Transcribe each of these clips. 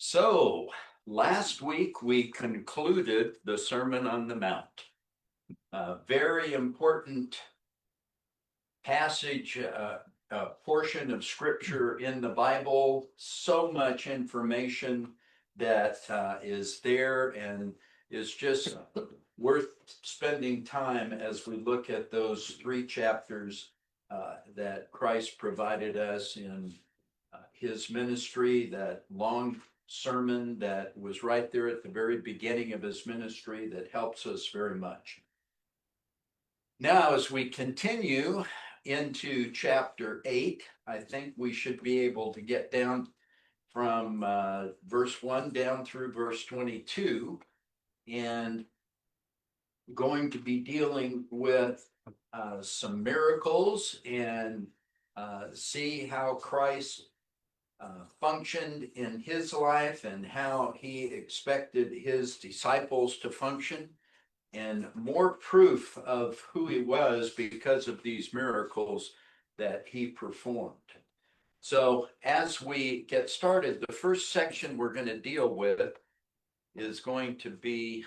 So last week we concluded the Sermon on the Mount. A very important passage, a portion of scripture in the Bible, so much information that is there and is just worth spending time as we look at those three chapters that Christ provided us in his ministry, that long sermon that was right there at the very beginning of his ministry that helps us very much. Now, as we continue into chapter 8, I think we should be able to get down from verse 1 down through verse 22, and going to be dealing with some miracles and see how Christ functioned in his life and how he expected his disciples to function, and more proof of who he was because of these miracles that he performed. So as we get started, the first section we're going to deal with is going to be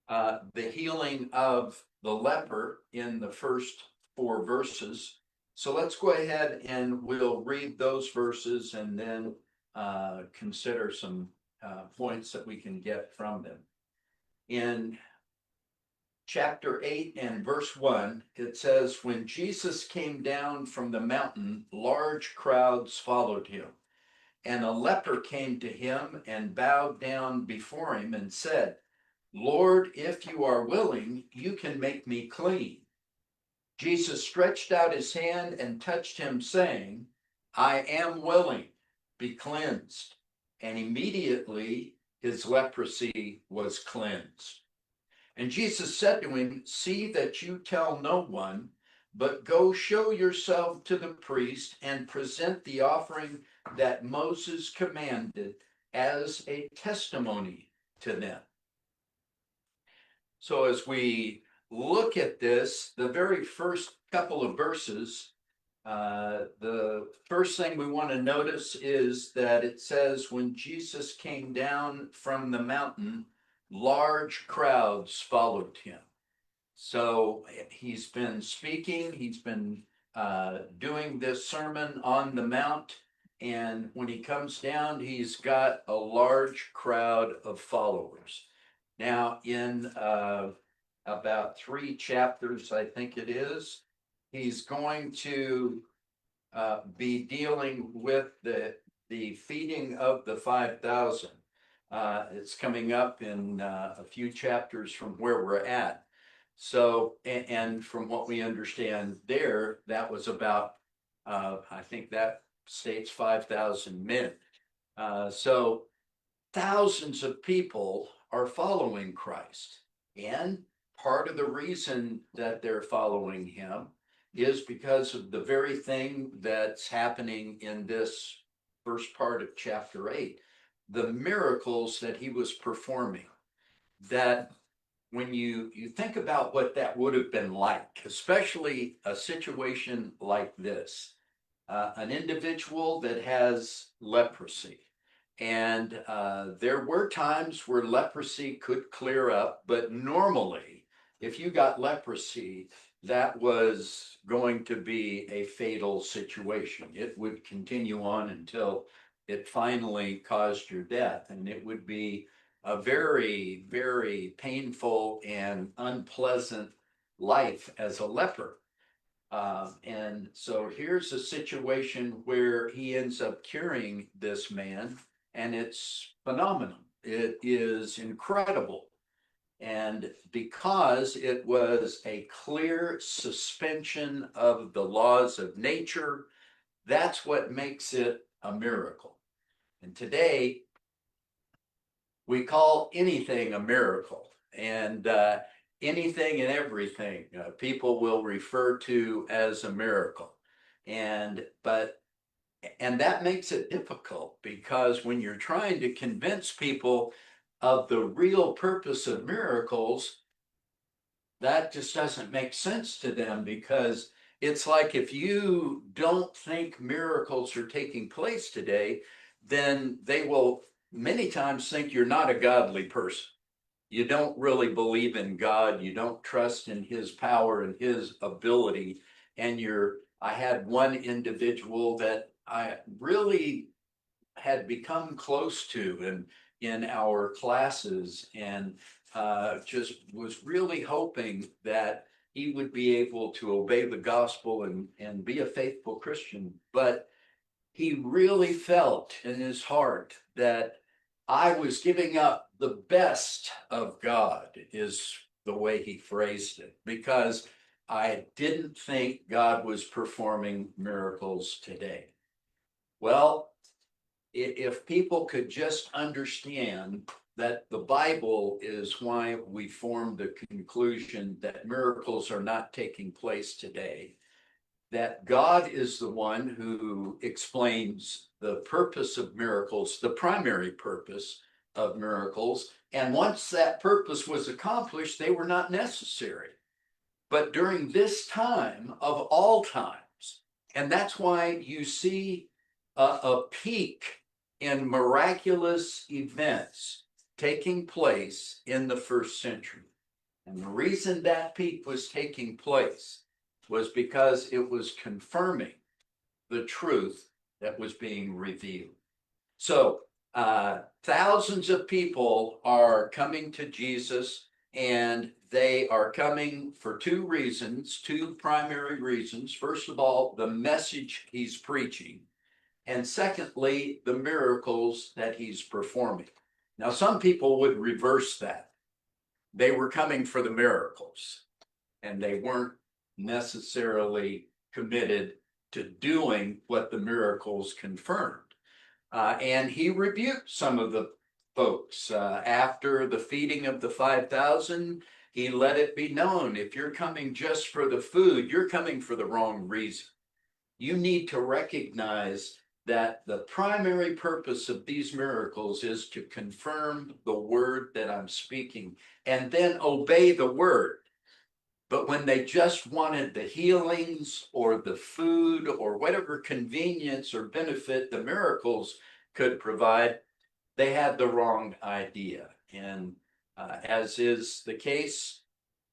the healing of the leper in the first 4 verses. So let's go ahead and we'll read those verses and then consider some points that we can get from them. In chapter 8 and verse 1, it says, "When Jesus came down from the mountain, large crowds followed him. And a leper came to him and bowed down before him and said, 'Lord, if you are willing, you can make me clean.' Jesus stretched out his hand and touched him, saying, 'I am willing, be cleansed.' And immediately his leprosy was cleansed. And Jesus said to him, 'See that you tell no one, but go show yourself to the priest and present the offering that Moses commanded as a testimony to them.'" So as we look at this, the very first couple of verses, the first thing we want to notice is that it says, when Jesus came down from the mountain, large crowds followed him. So he's been speaking, he's been doing this sermon on the Mount, and when he comes down, he's got a large crowd of followers. Now, in about 3 chapters, I think it is, he's going to be dealing with the feeding of the 5,000. It's coming up in a few chapters from where we're at. So, and from what we understand there, that was about, I think that states 5,000 men. So thousands of people are following Christ. And part of the reason that they're following him is because of the very thing that's happening in this first part of chapter 8, the miracles that he was performing. That when you think about what that would have been like, especially a situation like this, an individual that has leprosy, and there were times where leprosy could clear up, but normally, if you got leprosy, that was going to be a fatal situation. It would continue on until it finally caused your death, and it would be a very, very painful and unpleasant life as a leper. And so here's a situation where he ends up curing this man, and it's phenomenal. It is incredible. And because it was a clear suspension of the laws of nature, that's what makes it a miracle. And today, we call anything a miracle, and anything and everything people will refer to as a miracle. And that makes it difficult, because when you're trying to convince people of the real purpose of miracles, that just doesn't make sense to them, because it's like, if you don't think miracles are taking place today, then they will many times think you're not a godly person. You don't really believe in God. You don't trust in his power and his ability. And I had one individual that I really had become close to in our classes, and just was really hoping that he would be able to obey the gospel and be a faithful Christian. But he really felt in his heart that I was giving up the best of God, is the way he phrased it, because I didn't think God was performing miracles today. Well, if people could just understand that the Bible is why we formed the conclusion that miracles are not taking place today, that God is the one who explains the purpose of miracles, the primary purpose of miracles. And once that purpose was accomplished, they were not necessary. But during this time of all times, and that's why you see a peak in miraculous events taking place in the first century. And the reason that peak was taking place was because it was confirming the truth that was being revealed. So thousands of people are coming to Jesus, and they are coming for two reasons, two primary reasons. First of all, the message he's preaching, and secondly, the miracles that he's performing. Now, some people would reverse that. They were coming for the miracles, and they weren't necessarily committed to doing what the miracles confirmed. And he rebuked some of the folks. After the feeding of the 5,000, he let it be known, if you're coming just for the food, you're coming for the wrong reason. You need to recognize that the primary purpose of these miracles is to confirm the word that I'm speaking, and then obey the word. But when they just wanted the healings or the food or whatever convenience or benefit the miracles could provide, they had the wrong idea. And as is the case,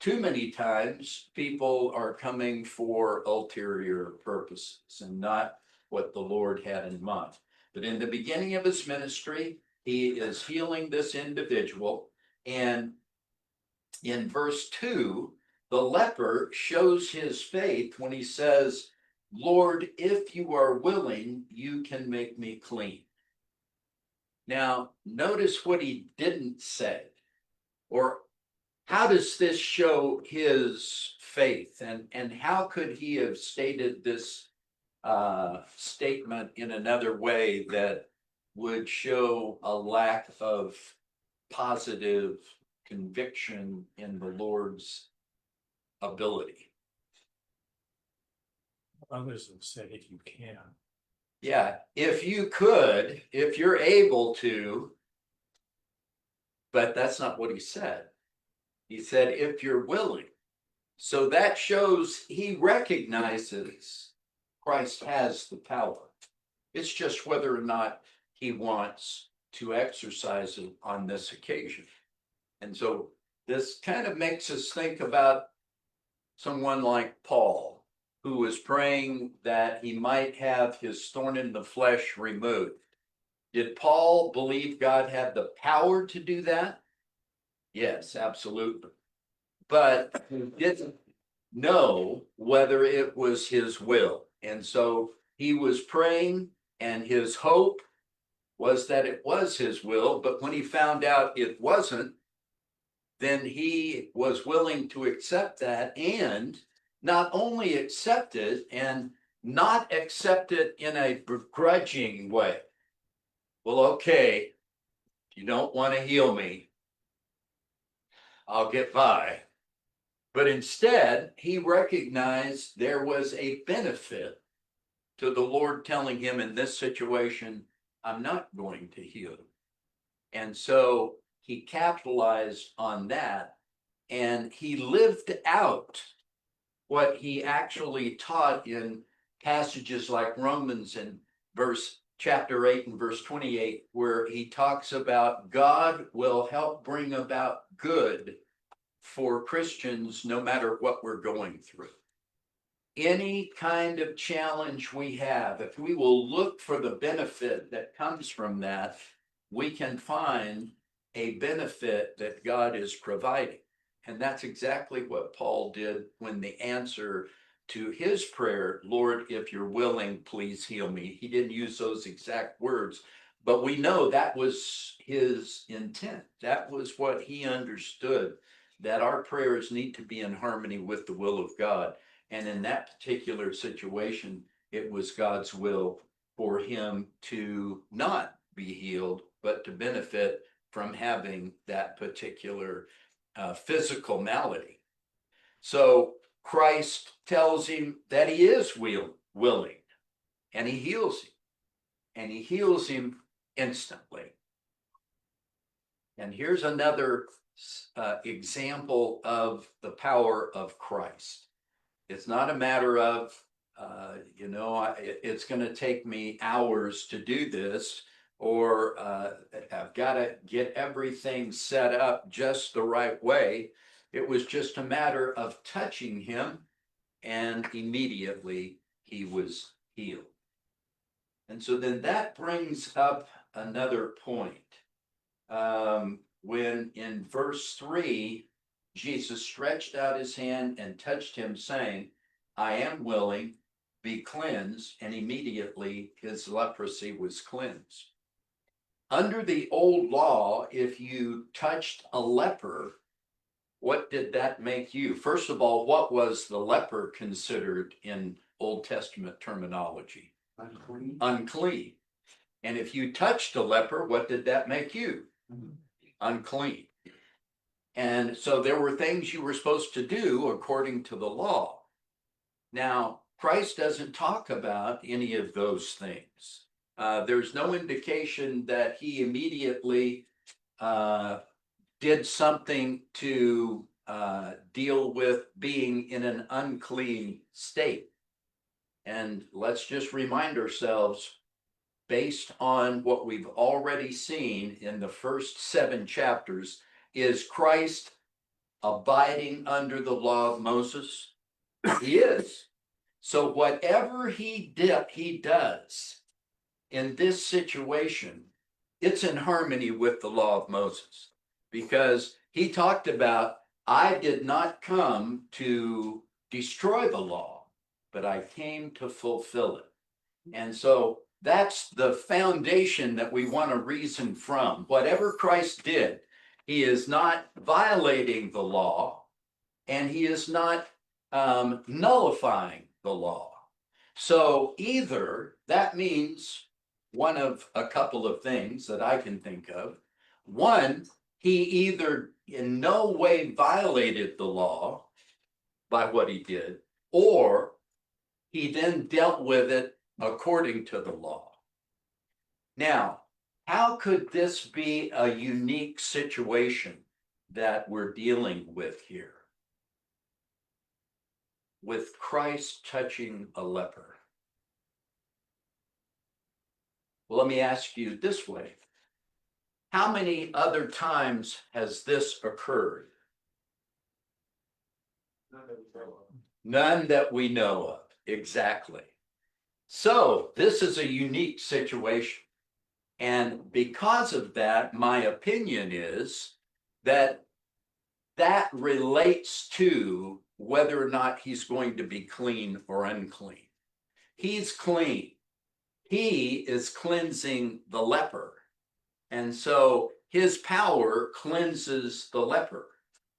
too many times people are coming for ulterior purposes and not what the Lord had in mind. But in the beginning of his ministry, he is healing this individual. And in verse 2, the leper shows his faith when he says, Lord, if you are willing, you can make me clean. Now, notice what he didn't say, or how does this show his faith? And how could he have stated this statement in another way that would show a lack of positive conviction in the Lord's ability? Others have said if you can. Yeah, if you could, if you're able to, but that's not what he said. He said, if you're willing. So that shows he recognizes Christ has the power. It's just whether or not he wants to exercise it on this occasion. And so this kind of makes us think about someone like Paul, who was praying that he might have his thorn in the flesh removed. Did Paul believe God had the power to do that? Yes, absolutely. But he didn't know whether it was his will. And so he was praying, and his hope was that it was his will. But when he found out it wasn't, then he was willing to accept that, and not only accept it and not accept it in a begrudging way. Well, okay, you don't want to heal me, I'll get by. But instead, he recognized there was a benefit to the Lord telling him, in this situation, I'm not going to heal him. And so he capitalized on that, and he lived out what he actually taught in passages like Romans and verse chapter 8 and verse 28, where he talks about God will help bring about good for Christians no matter what we're going through. Any kind of challenge we have, if we will look for the benefit that comes from that, we can find a benefit that God is providing. And that's exactly what Paul did when the answer to his prayer, Lord, if you're willing, please heal me. He didn't use those exact words, but we know that was his intent. That was what he understood, that our prayers need to be in harmony with the will of God. And in that particular situation, it was God's will for him to not be healed, but to benefit from having that particular physical malady. So Christ tells him that he is willing, and he heals him, and he heals him instantly. And here's another example of the power of Christ. It's not a matter of, it's going to take me hours to do this, or I've got to get everything set up just the right way. It was just a matter of touching him, and immediately he was healed. And so then that brings up another point. When in verse 3, Jesus stretched out his hand and touched him, saying, I am willing, be cleansed, and immediately his leprosy was cleansed. Under the old law, if you touched a leper, what did that make you? First of all, what was the leper considered in Old Testament terminology? Unclean. Unclean. And if you touched a leper, what did that make you? Unclean. And so there were things you were supposed to do according to the law. Now, Christ doesn't talk about any of those things. There's no indication that he immediately did something to deal with being in an unclean state. And let's just remind ourselves, based on what we've already seen in the first 7 chapters, is Christ abiding under the law of Moses? He is. So whatever he does in this situation, it's in harmony with the law of Moses, because he talked about, I did not come to destroy the law, but I came to fulfill it. And so that's the foundation that we want to reason from. Whatever Christ did, he is not violating the law, and he is not nullifying the law. So either that means one of a couple of things that I can think of. One, he either in no way violated the law by what he did, or he then dealt with it according to the law. Now, how could this be a unique situation that we're dealing with here, with Christ touching a leper? Well, let me ask you this way. How many other times has this occurred? None that we know of. Exactly. So this is a unique situation. And because of that, my opinion is that that relates to whether or not he's going to be clean or unclean. He's clean. He is cleansing the leper. And so his power cleanses the leper.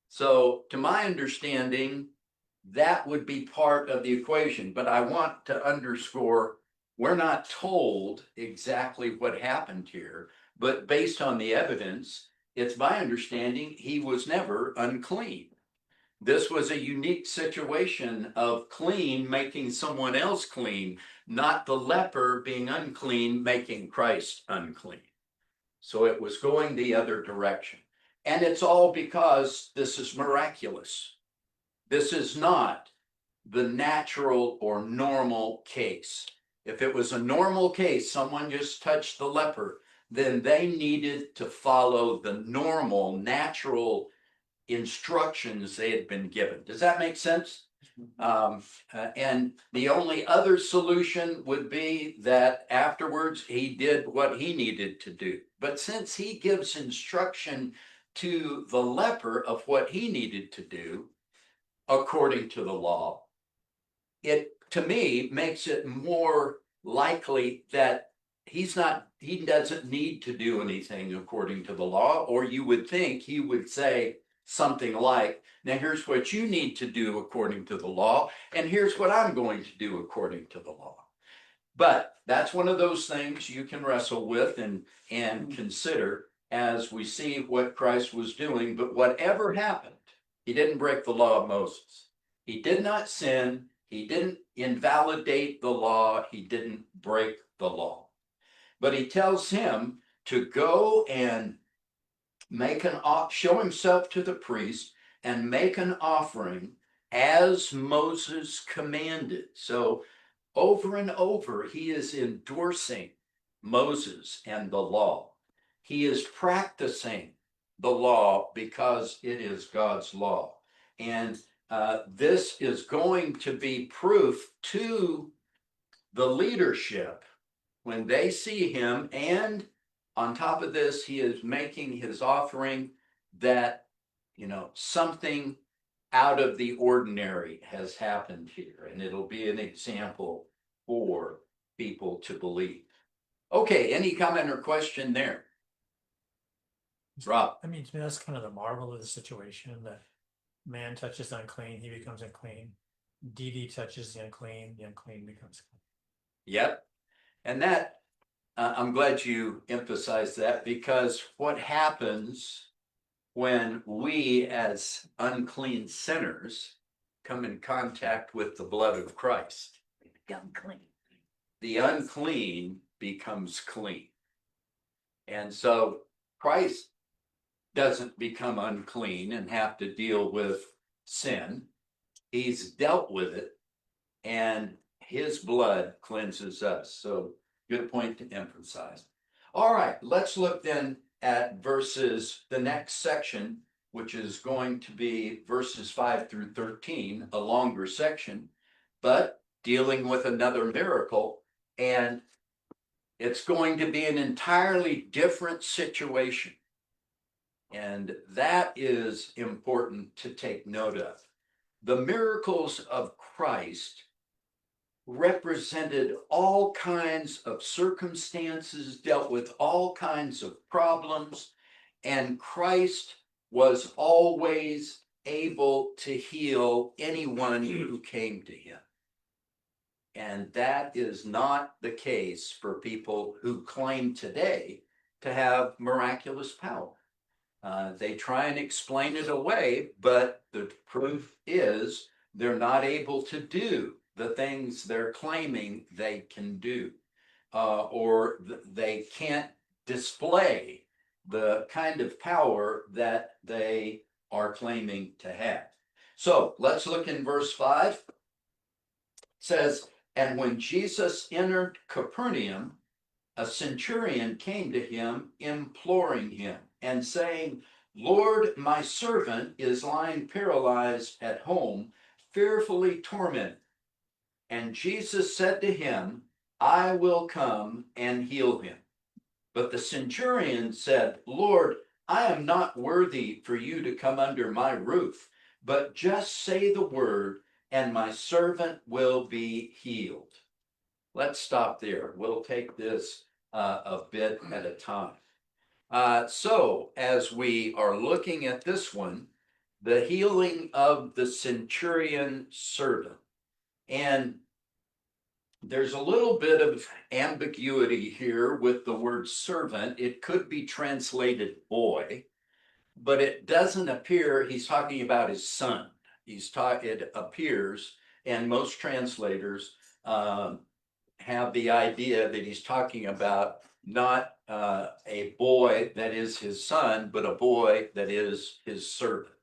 So to my understanding, that would be part of the equation. But I want to underscore, we're not told exactly what happened here, but based on the evidence, it's my understanding he was never unclean. This was a unique situation of clean making someone else clean, not the leper being unclean making Christ unclean. So it was going the other direction. And it's all because this is miraculous. This is not the natural or normal case. If it was a normal case, someone just touched the leper, then they needed to follow the normal, natural instructions they had been given. Does that make sense? And the only other solution would be that afterwards he did what he needed to do. But since he gives instruction to the leper of what he needed to do according to the law, it to me makes it more likely that he doesn't need to do anything according to the law, or you would think he would say something like, now here's what you need to do according to the law, and here's what I'm going to do according to the law. But that's one of those things you can wrestle with and consider as we see what Christ was doing. But whatever happened, he didn't break the law of Moses. He did not sin. He didn't invalidate the law. He didn't break the law. But he tells him to go and show himself to the priest and make an offering as Moses commanded. So over and over, he is endorsing Moses and the law. He is practicing the law because it is God's law. And this is going to be proof to the leadership when they see him. And on top of this, he is making his offering that, something out of the ordinary has happened here. And it'll be an example for people to believe. Okay, any comment or question there? Rob? I mean, to me, that's kind of the marvel of the situation, that man touches unclean, he becomes unclean. Deity touches the unclean becomes clean. Yep. And that, I'm glad you emphasized that, because what happens when we as unclean sinners come in contact with the blood of Christ? The unclean becomes clean. And so Christ doesn't become unclean and have to deal with sin. He's dealt with it, and his blood cleanses us. So good point to emphasize. All right, let's look then at the next section, which is going to be verses 5 through 13, a longer section, but dealing with another miracle. And it's going to be an entirely different situation. And that is important to take note of. The miracles of Christ represented all kinds of circumstances, dealt with all kinds of problems, and Christ was always able to heal anyone who came to him. And that is not the case for people who claim today to have miraculous power. They try and explain it away, but the proof is they're not able to do the things they're claiming they can do, or they can't display the kind of power that they are claiming to have. So let's look in verse 5. It says, and when Jesus entered Capernaum, a centurion came to him, imploring him and saying, Lord, my servant is lying paralyzed at home, fearfully tormented. And Jesus said to him, I will come and heal him. But the centurion said, Lord, I am not worthy for you to come under my roof, but just say the word, and my servant will be healed. Let's stop there. We'll take this a bit at a time. So as we are looking at this one, the healing of the centurion servant. And there's a little bit of ambiguity here with the word servant. It could be translated boy, but it doesn't appear he's talking about his son. It appears, and most translators have the idea that he's talking about not a boy that is his son, but a boy that is his servant.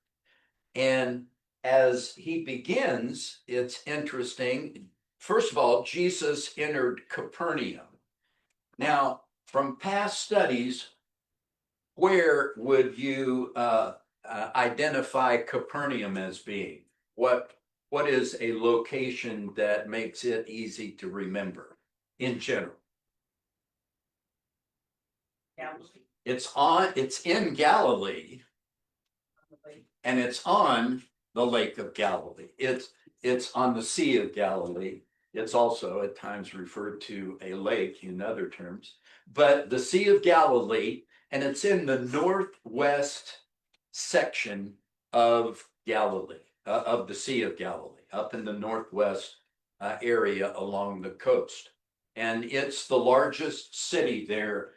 And as he begins, it's interesting. first of all, Jesus entered Capernaum. Now, from past studies, where would you identify Capernaum as being? What is a location that makes it easy to remember in general? It's in Galilee, and it's on the Lake of Galilee. It's on the Sea of Galilee. It's also at times referred to a lake in other terms, but the Sea of Galilee, and it's in the northwest section of Galilee, of the Sea of Galilee, up in the northwest area along the coast. And it's the largest city there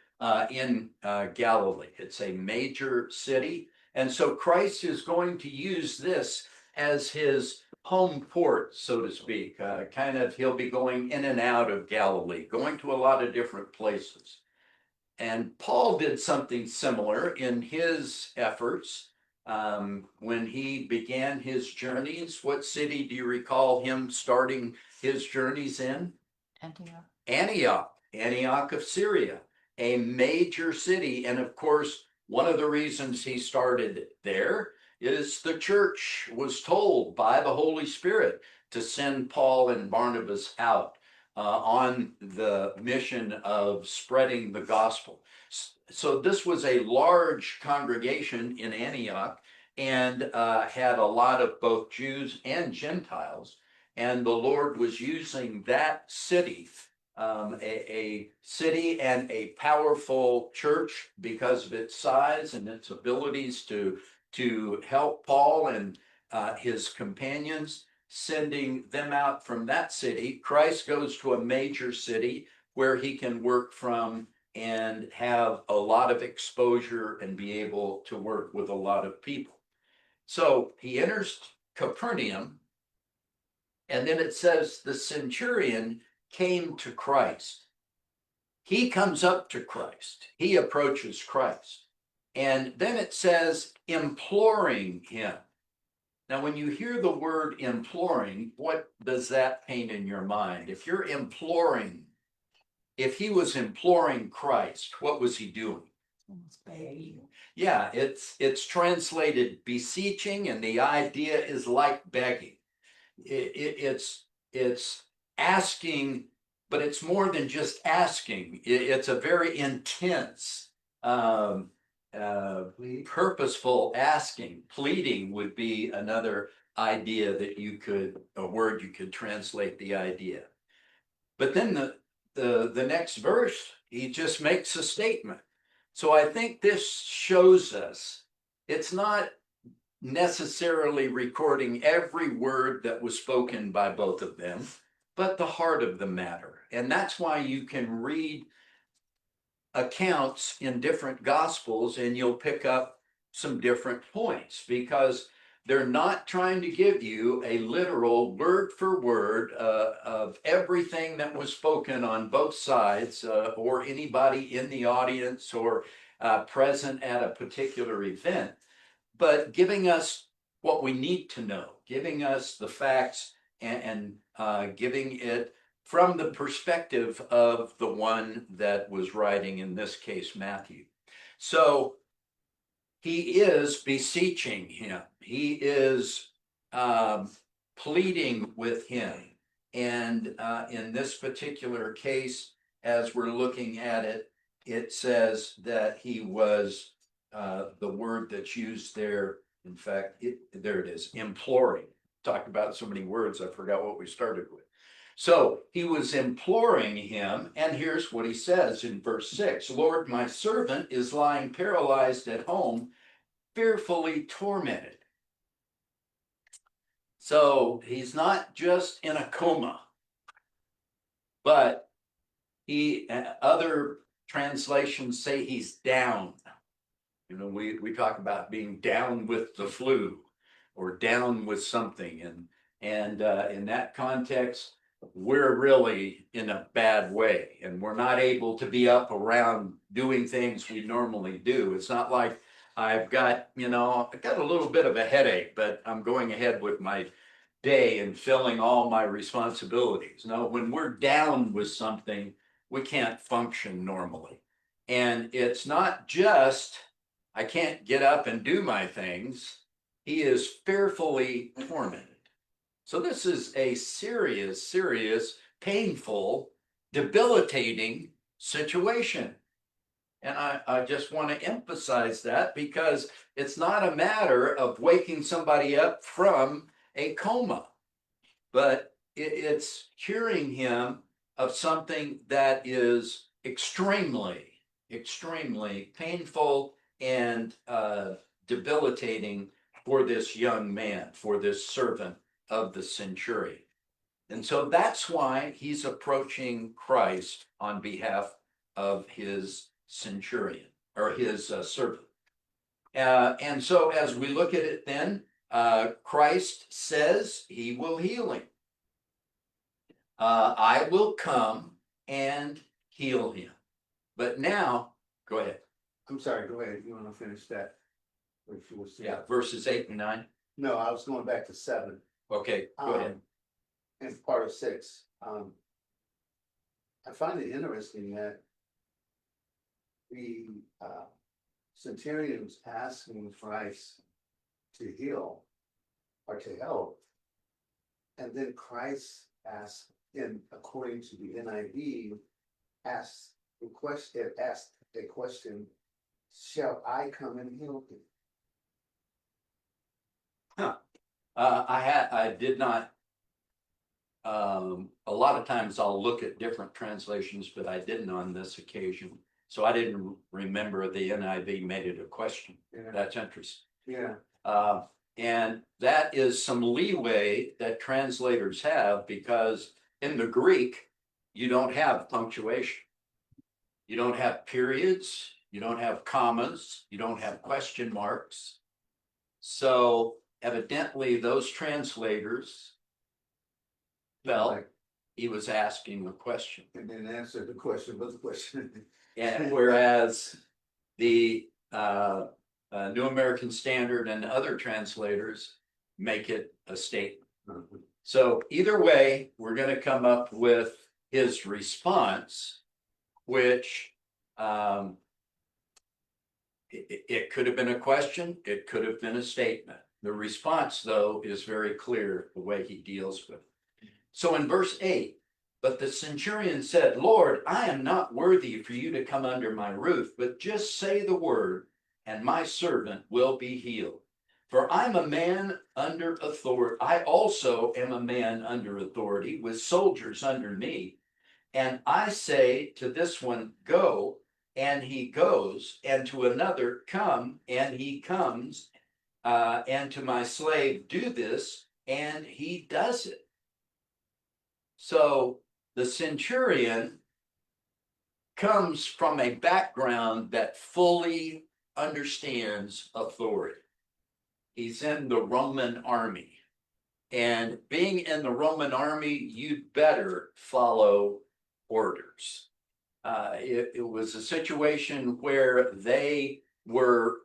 in Galilee. It's a major city. And so Christ is going to use this as his home port, so to speak. Kind of, he'll be going in and out of Galilee, going to a lot of different places. And Paul did something similar in his efforts when he began his journeys. What city do you recall him starting his journeys in? Antioch of Syria, a major city. And of course, one of the reasons he started there is the church was told by the Holy Spirit to send Paul and Barnabas out on the mission of spreading the gospel. So this was a large congregation in Antioch and had a lot of both Jews and Gentiles. And the Lord was using that city, a city and a powerful church because of its size and its abilities to help Paul and his companions, sending them out from that city. Christ goes to a major city where he can work from and have a lot of exposure and be able to work with a lot of people. So he enters Capernaum, and then it says the centurion came to Christ. He comes up to Christ. He approaches Christ. And then it says imploring him. Now, when you hear the word imploring, what does that paint in your mind? If you're imploring, if he was imploring Christ, what was he doing? Yeah, it's translated beseeching, and the idea is like begging. It's asking, but it's more than just asking. It's a very intense, purposeful asking. Pleading would be another idea that a word you could translate the idea. But then the next verse, he just makes a statement. So I think this shows us it's not necessarily recording every word that was spoken by both of them, but the heart of the matter. And that's why you can read accounts in different gospels and you'll pick up some different points, because they're not trying to give you a literal word for word of everything that was spoken on both sides or anybody in the audience or present at a particular event, but giving us what we need to know, giving us the facts and giving it from the perspective of the one that was writing, in this case, Matthew. So he is beseeching him. He is pleading with him. And in this particular case, as we're looking at it, it says that he was, the word that's used there, in fact, there it is, imploring. Talked about so many words, I forgot what we started with. So he was imploring him, and here's what he says in verse 6. Lord, my servant is lying paralyzed at home, fearfully tormented. So he's not just in a coma, but other translations say he's down. You know, we talk about being down with the flu or down with something. And in that context, we're really in a bad way, and we're not able to be up around doing things we normally do. It's not like I've got a little bit of a headache, but I'm going ahead with my day and filling all my responsibilities. No, when we're down with something, we can't function normally. And it's not just, I can't get up and do my things. He is fearfully tormented. So this is a serious, serious, painful, debilitating situation. And I just want to emphasize that because it's not a matter of waking somebody up from a coma, but it's curing him of something that is extremely, extremely painful and debilitating for this young man, for this servant of the centurion. And so that's why he's approaching Christ on behalf of his centurion or his servant. And so as we look at it then, Christ says he will heal him. I will come and heal him. But now, go ahead. I'm sorry, go ahead, you wanna finish that? What you were saying? Yeah, verses 8 and 9. No, I was going back to 7. Okay, go ahead. And part of 6, I find it interesting that the centurion was asking Christ to heal or to help. And then Christ asked, and according to the NIV, asked a question, shall I come and heal thee? I did not. A lot of times I'll look at different translations, but I didn't on this occasion. So I didn't remember the NIV made it a question. Yeah. That's interesting. Yeah, And that is some leeway that translators have because in the Greek, you don't have punctuation. You don't have periods, you don't have commas, you don't have question marks. So evidently those translators felt like, he was asking a question. and then answer the question, what's the question? And whereas the New American Standard and other translators make it a statement. So either way, we're going to come up with his response, which it could have been a question, it could have been a statement. The response, though, is very clear the way he deals with it. So in verse 8, but the centurion said, Lord, I am not worthy for you to come under my roof, but just say the word, and my servant will be healed. For I'm a man under authority. I also am a man under authority with soldiers under me. And I say to this one, go, and he goes, and to another, come, and he comes, and to my slave, do this, and he does it. So the centurion comes from a background that fully understands authority. He's in the Roman army. And being in the Roman army, you'd better follow orders. It was a situation where they were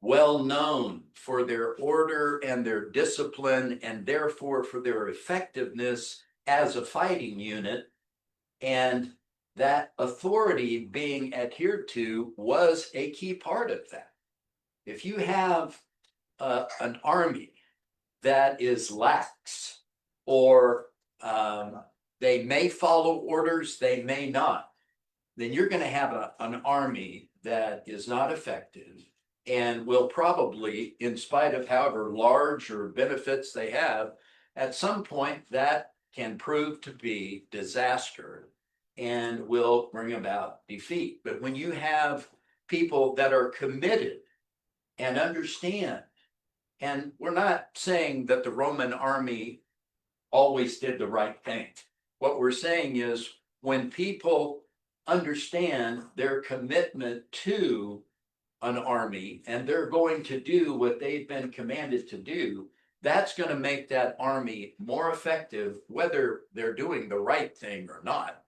well known for their order and their discipline, and therefore for their effectiveness as a fighting unit. And that authority being adhered to was a key part of that. If you have an army that is lax, or they may follow orders, they may not, then you're going to have an army that is not effective and will probably, in spite of however large or benefits they have, at some point that can prove to be disaster and will bring about defeat. But when you have people that are committed and understand, and we're not saying that the Roman army always did the right thing. What we're saying is when people understand their commitment to an army and they're going to do what they've been commanded to do, that's going to make that army more effective, whether they're doing the right thing or not.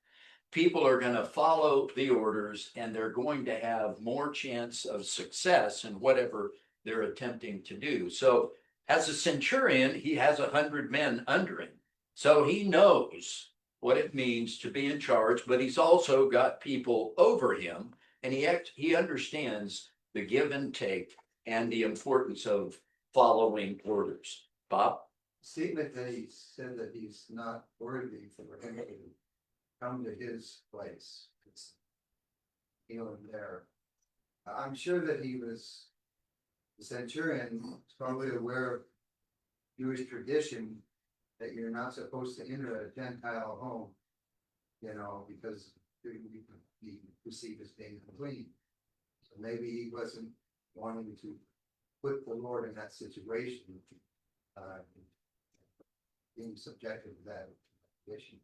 People are going to follow the orders and they're going to have more chance of success in whatever they're attempting to do. So as a centurion, he has 100 men under him. So he knows what it means to be in charge, but he's also got people over him, and he understands the give and take and the importance of following orders. Bob? Statement that he said that he's not worthy for him to come to his place. It's healing there. I'm sure that he was, the centurion was probably aware of Jewish tradition that you're not supposed to enter a Gentile home, you know, because you can be perceived as being unclean. So maybe he wasn't wanting to put the Lord in that situation, being subjected to that issue.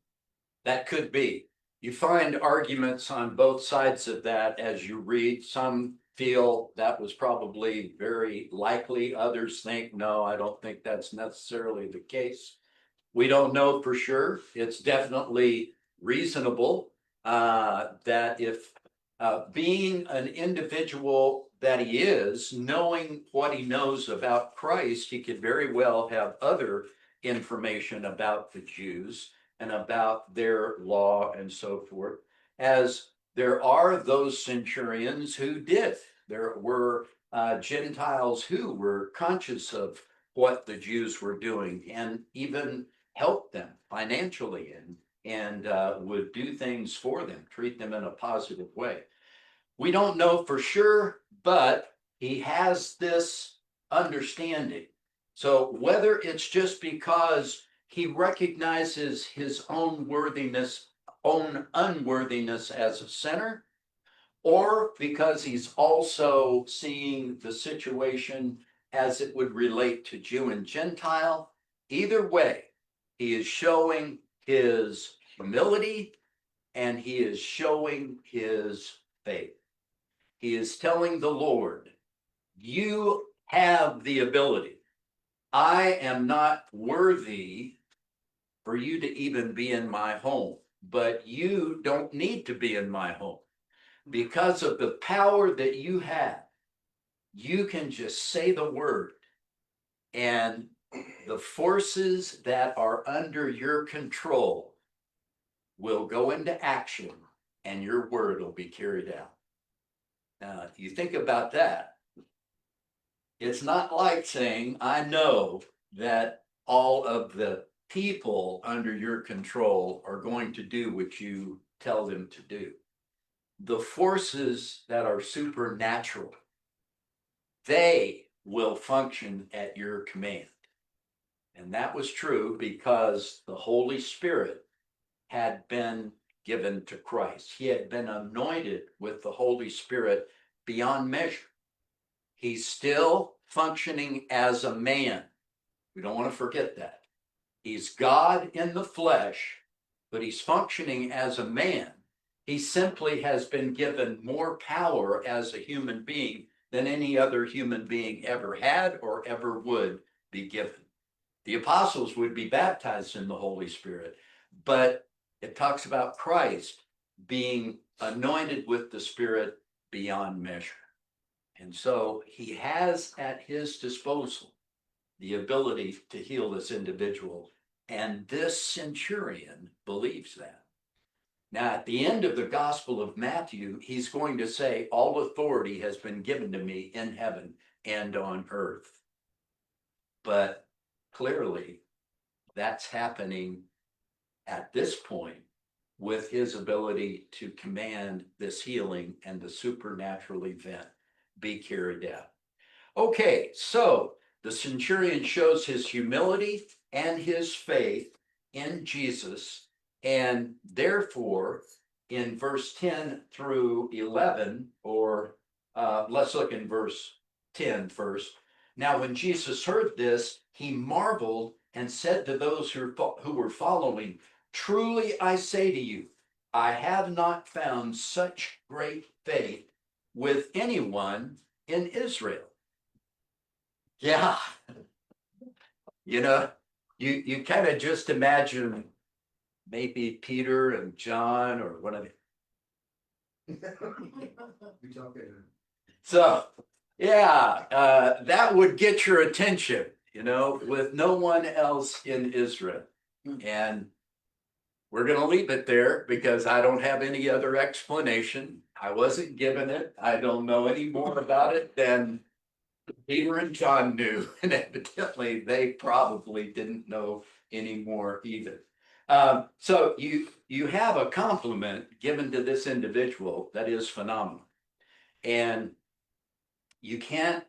That could be. You find arguments on both sides of that as you read. Some feel that was probably very likely. Others think, no, I don't think that's necessarily the case. We don't know for sure. It's definitely reasonable that if being an individual that he is, knowing what he knows about Christ, he could very well have other information about the Jews and about their law and so forth, as there are those centurions who did. There were Gentiles who were conscious of what the Jews were doing and even helped them financially and would do things for them, treat them in a positive way. We don't know for sure, but he has this understanding. So whether it's just because he recognizes his own unworthiness as a sinner, or because he's also seeing the situation as it would relate to Jew and Gentile, either way, he is showing his humility and he is showing his faith. He is telling the Lord, you have the ability. I am not worthy for you to even be in my home, but you don't need to be in my home. Because of the power that you have, you can just say the word, and the forces that are under your control will go into action and your word will be carried out. Now, if you think about that, it's not like saying, I know that all of the people under your control are going to do what you tell them to do. The forces that are supernatural, they will function at your command. And that was true because the Holy Spirit had been given to Christ. He had been anointed with the Holy Spirit beyond measure. He's still functioning as a man. We don't want to forget that. He's God in the flesh, but he's functioning as a man. He simply has been given more power as a human being than any other human being ever had or ever would be given. The apostles would be baptized in the Holy Spirit, but it talks about Christ being anointed with the Spirit beyond measure. And so he has at his disposal the ability to heal this individual. And this centurion believes that. Now, at the end of the Gospel of Matthew, he's going to say, all authority has been given to me in heaven and on earth. But clearly, that's happening at this point with his ability to command this healing and the supernatural event be carried out. Okay, so the centurion shows his humility and his faith in Jesus, and therefore in verse 10 through 11, or let's look in verse 10 first. Now when Jesus heard this, he marveled and said to those who were following, truly I say to you, I have not found such great faith with anyone in Israel. Yeah. You know, you kind of just imagine maybe Peter and John or one of them. So, yeah, that would get your attention. with no one else in Israel. And we're going to leave it there because I don't have any other explanation. I wasn't given it. I don't know any more about it than Peter and John knew. And evidently, they probably didn't know any more either. So you have a compliment given to this individual that is phenomenal. And you can't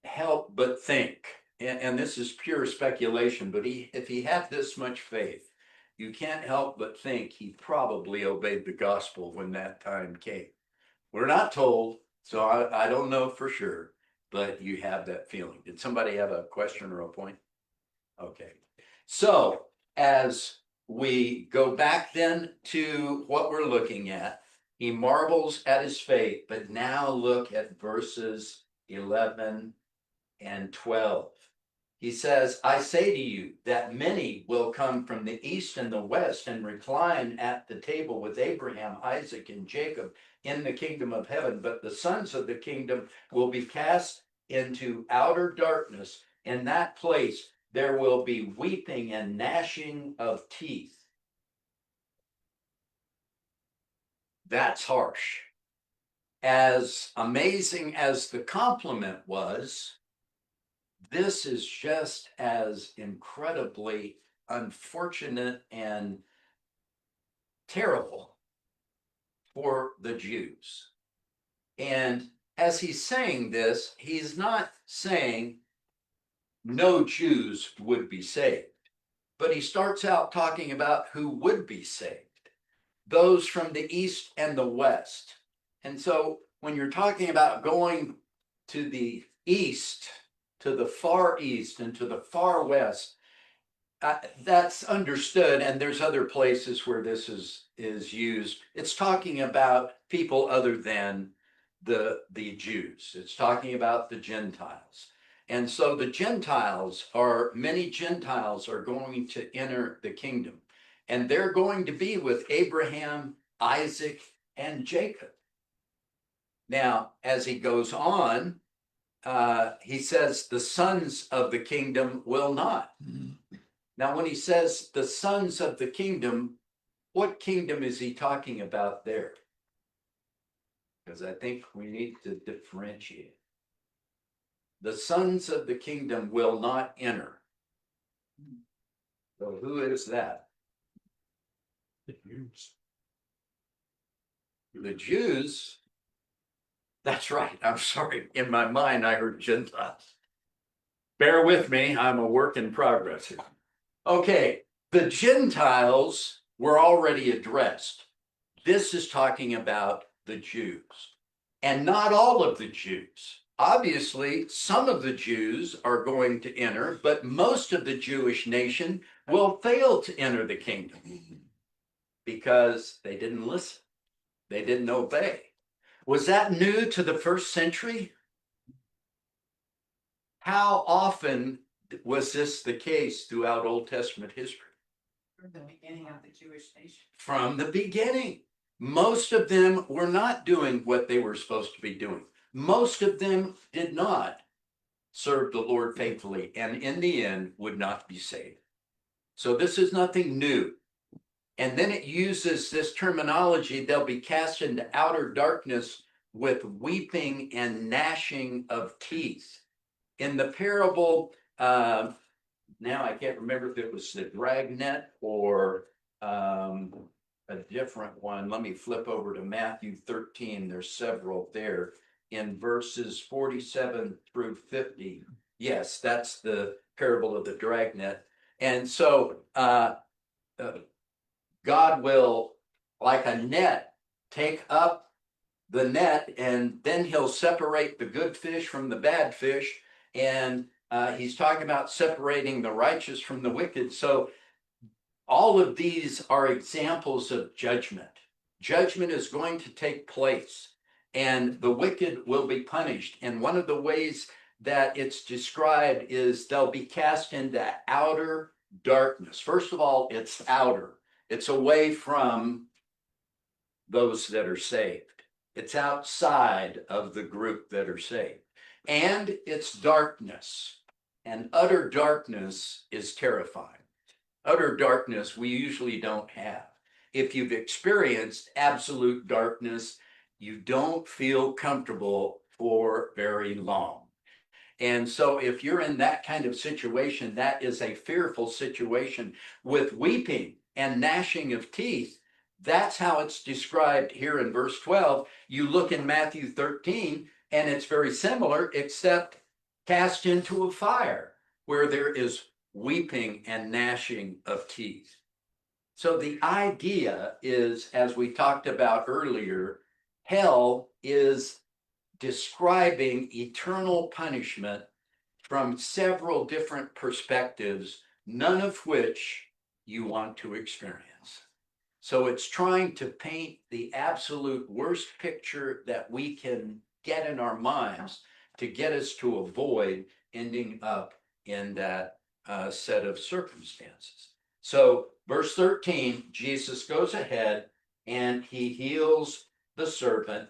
help but think, and this is pure speculation, but if he had this much faith, you can't help but think he probably obeyed the gospel when that time came. We're not told, so I don't know for sure, but you have that feeling. Did somebody have a question or a point? Okay. So as we go back then to what we're looking at, he marvels at his faith, but now look at verses 11 and 12. He says, I say to you that many will come from the east and the west and recline at the table with Abraham, Isaac, and Jacob in the kingdom of heaven, but the sons of the kingdom will be cast into outer darkness. In that place there will be weeping and gnashing of teeth. That's harsh. As amazing as the compliment was, this is just as incredibly unfortunate and terrible for the Jews. And as he's saying this, he's not saying no Jews would be saved, but he starts out talking about who would be saved, those from the east and the west. And so when you're talking about going to the east, to the far east and to the far west, that's understood. And there's other places where this is used. It's talking about people other than the Jews. It's talking about the Gentiles. And so many Gentiles are going to enter the kingdom. And they're going to be with Abraham, Isaac, and Jacob. Now, as he goes on, he says the sons of the kingdom will not. Now, when he says the sons of the kingdom, what kingdom is he talking about there? Because I think we need to differentiate. The sons of the kingdom will not enter. So who is that? The Jews. The Jews. That's right. I'm sorry. In my mind, I heard Gentiles. Bear with me. I'm a work in progress here. Okay. The Gentiles were already addressed. This is talking about the Jews, and not all of the Jews. Obviously, some of the Jews are going to enter, but most of the Jewish nation will fail to enter the kingdom because they didn't listen. They didn't obey. Was that new to the first century? How often was this the case throughout Old Testament history? From the beginning of the Jewish nation. From the beginning. Most of them were not doing what they were supposed to be doing. Most of them did not serve the Lord faithfully, and in the end would not be saved. So this is nothing new. And then it uses this terminology, they'll be cast into outer darkness with weeping and gnashing of teeth. In the parable, now I can't remember if it was the dragnet or a different one. Let me flip over to Matthew 13. There's several there in verses 47 through 50. Yes, that's the parable of the dragnet. And so God will, like a net, take up the net, and then he'll separate the good fish from the bad fish. And he's talking about separating the righteous from the wicked. So all of these are examples of judgment. Judgment is going to take place, and the wicked will be punished. And one of the ways that it's described is they'll be cast into outer darkness. First of all, it's outer. It's away from those that are saved. It's outside of the group that are saved. and it's darkness. And utter darkness is terrifying. Utter darkness we usually don't have. If you've experienced absolute darkness, you don't feel comfortable for very long. And so if you're in that kind of situation, that is a fearful situation with weeping and gnashing of teeth. That's how it's described here in verse 12. You look in Matthew 13, and it's very similar, except cast into a fire where there is weeping and gnashing of teeth. So the idea is, as we talked about earlier, hell is describing eternal punishment from several different perspectives, none of which you want to experience. So it's trying to paint the absolute worst picture that we can get in our minds to get us to avoid ending up in that set of circumstances. So verse 13, Jesus goes ahead and he heals the servant.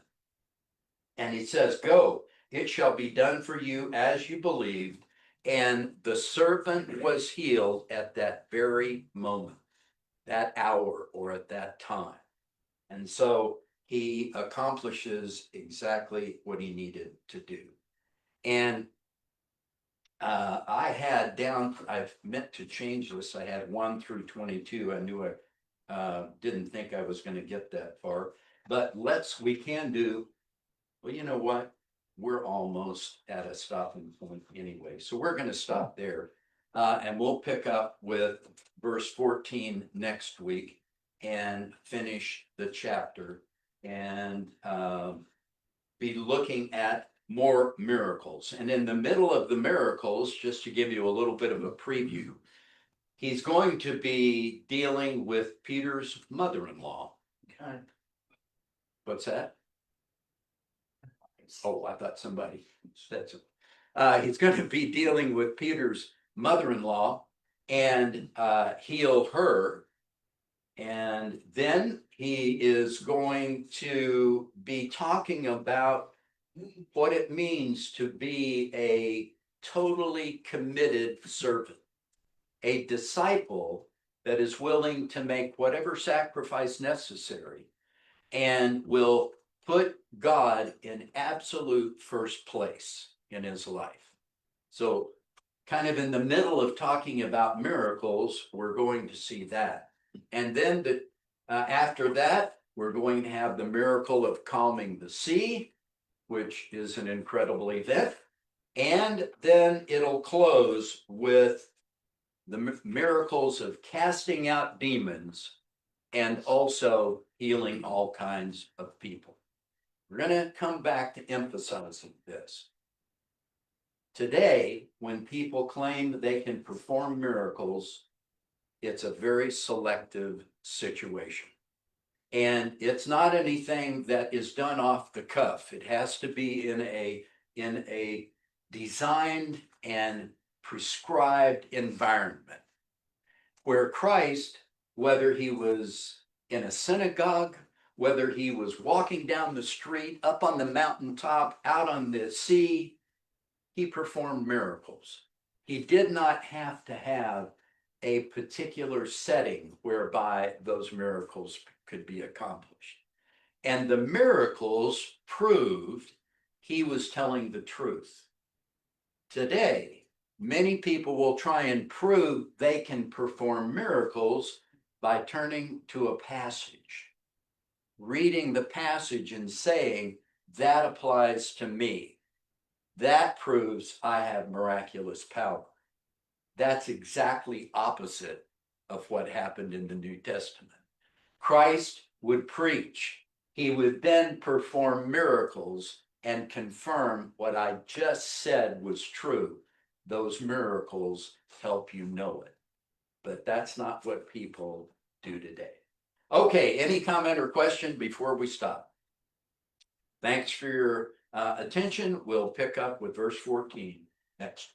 And he says, go, it shall be done for you as you believed. And the servant was healed at that very moment, that hour, or at that time. And so he accomplishes exactly what he needed to do. And I had down, I've meant to change this. I had 1 through 22. I knew I didn't think I was going to get that far. But we can do. Well, you know what? We're almost at a stopping point anyway. So we're going to stop there. And we'll pick up with verse 14 next week and finish the chapter and be looking at more miracles. And in the middle of the miracles, just to give you a little bit of a preview, he's going to be dealing with Peter's mother-in-law. Okay. What's that? Oh, I thought somebody said so. He's going to be dealing with Peter's mother-in-law and heal her. And then he is going to be talking about what it means to be a totally committed servant, a disciple that is willing to make whatever sacrifice necessary and will put God in absolute first place in his life. So kind of in the middle of talking about miracles, we're going to see that. And then after that, we're going to have the miracle of calming the sea, which is an incredible event. And then it'll close with the miracles of casting out demons and also healing all kinds of people. We're going to come back to emphasizing this. Today, when people claim that they can perform miracles, it's a very selective situation. And it's not anything that is done off the cuff. It has to be in a designed and prescribed environment where Christ, whether he was in a synagogue, whether he was walking down the street, up on the mountaintop, out on the sea, he performed miracles. He did not have to have a particular setting whereby those miracles could be accomplished. And the miracles proved he was telling the truth. Today, many people will try and prove they can perform miracles by turning to a passage, reading the passage and saying, that applies to me. That proves I have miraculous power. That's exactly opposite of what happened in the New Testament. Christ would preach. He would then perform miracles and confirm what I just said was true. Those miracles help you know it. But that's not what people do today. Okay, any comment or question before we stop? Thanks for your attention. We'll pick up with verse 14 next.